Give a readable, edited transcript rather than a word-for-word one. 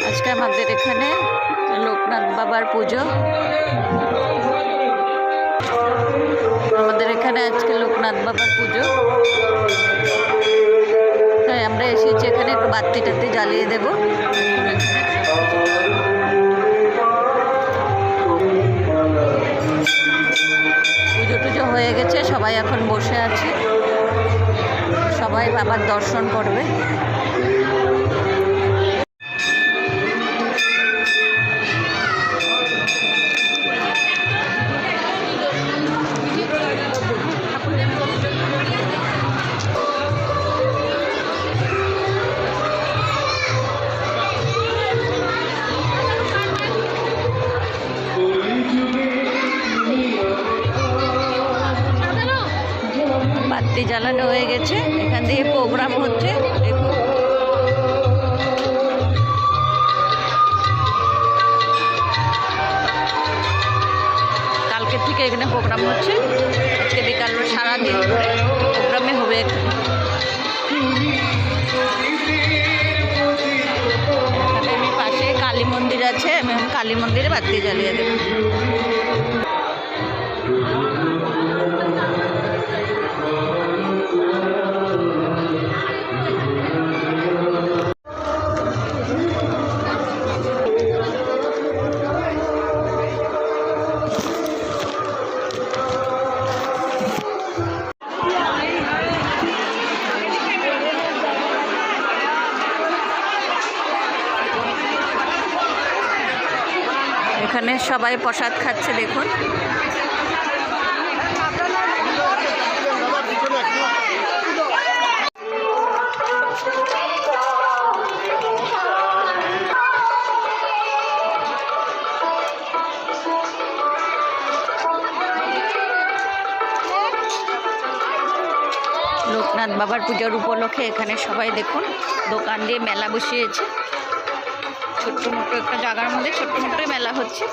আজকে আমাদের এখানে লোকনাথ বাবার পুজো। আমাদের এখানে আজকে লোকনাথ বাবার পুজো, তাই আমরা এসেছি এখানে একটু বাতি টাতি জ্বালিয়ে দেব। পুজো টুজো হয়ে গেছে, সবাই এখন বসে আছে, সবাই বাবার দর্শন করবে। বাতি জ্বালানো হয়ে গেছে, এখান থেকে প্রোগ্রাম হচ্ছে দেখুন। কালকে থেকে এখানে প্রোগ্রাম হচ্ছে, আজকে বিকাল সারাদিন ধরে প্রোগ্রামে হবে এখানে। এখানে পাশে কালী মন্দির আছে, আমি কালী মন্দিরে বাতি জ্বালিয়ে দেব। এখানে সবাই প্রসাদ খাচ্ছে দেখুন। লোকনাথ বাবার পূজার উপলক্ষে এখানে সবাই দেখুন দোকান দিয়ে মেলা বসিয়েছে। ছোট্ট মোটো একটা জায়গার মধ্যে ছোট্ট মোটো মেলা হচ্ছে।